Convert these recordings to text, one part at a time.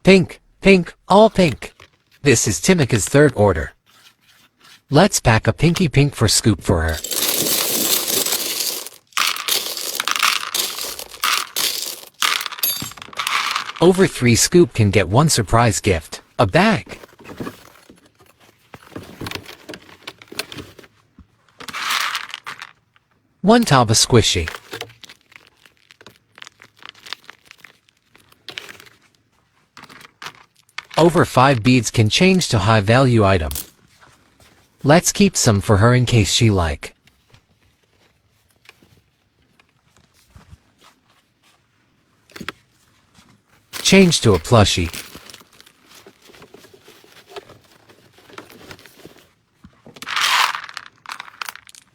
Pink, pink, all pink. This is Timika's third order. Let's pack a pinky pink for Scoop for her. Over 3 Scoop can get 1 surprise gift, a bag. One Taba squishy. Over 5 beads can change to high value item. Let's keep some for her in case she like. Change to a plushie.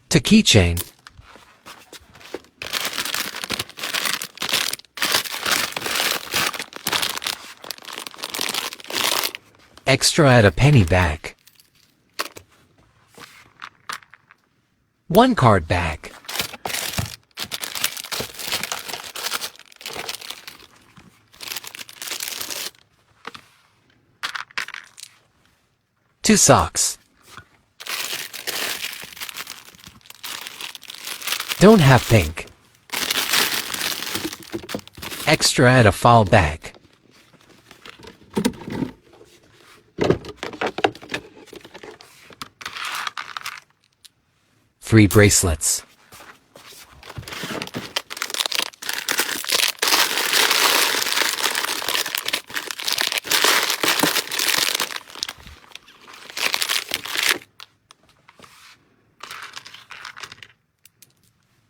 To keychain. Extra at a penny bag. 1 card bag. Two socks. Don't have pink. Extra at a file bag. 3 bracelets.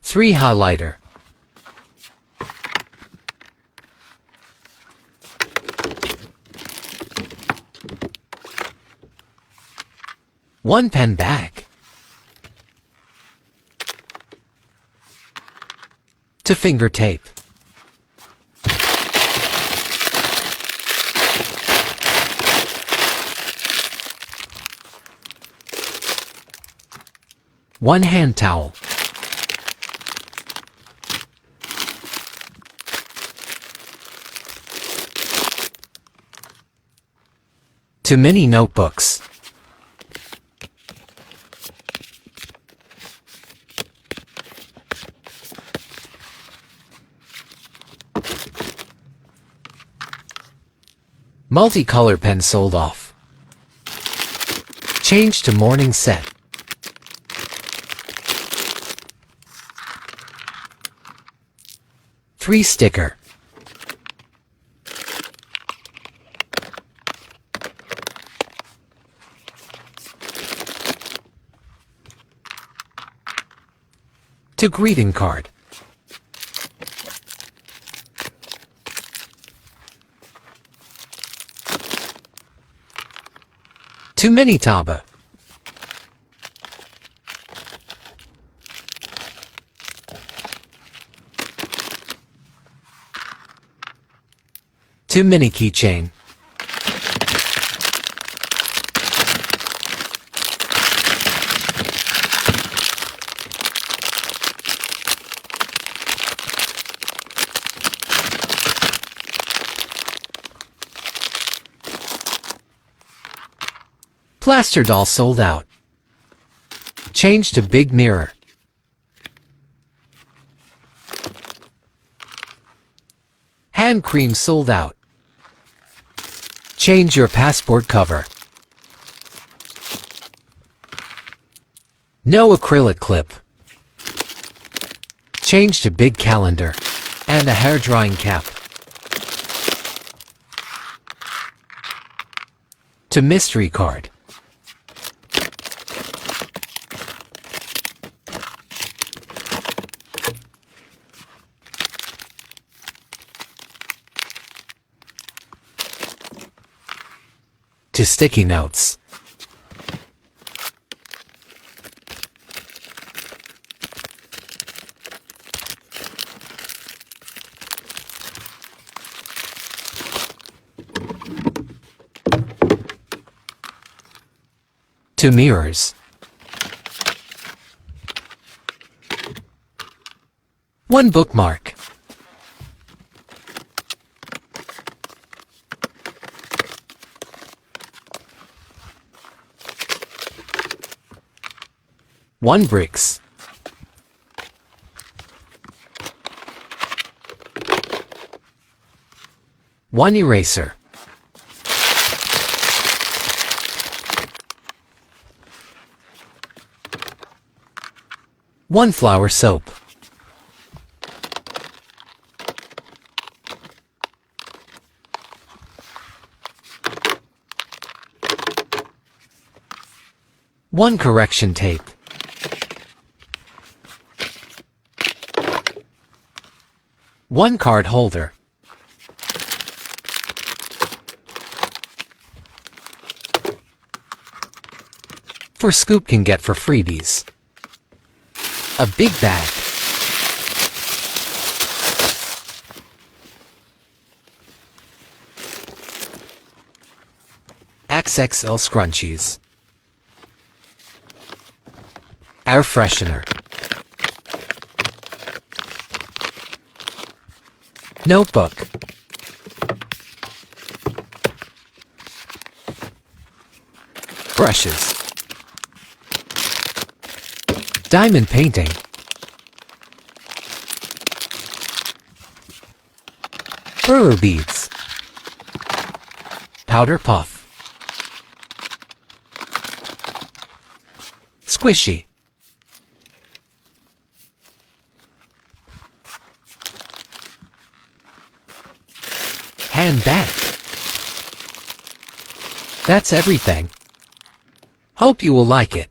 Three highlighter. One pen bag. To finger tape. One hand towel. To mini notebooks. Multicolor pen sold off. Change to morning set. Three sticker. To greeting card. To mini Taba. To mini keychain. Plaster doll sold out. Change to big mirror. Hand cream sold out. Change your passport cover. No acrylic clip. Change to big calendar. And a hair drying cap. To mystery card. To sticky notes. To mirrors. One bookmark. 1 bricks. 1 eraser. 1 flour soap. 1 correction tape. 1 card holder. For Scoop can get for freebies. A big bag. XXL scrunchies. Air freshener. Notebook. Brushes. Diamond painting. Burrow beads. Powder puff. Squishy. Handbag. That's everything. Hope you will like it.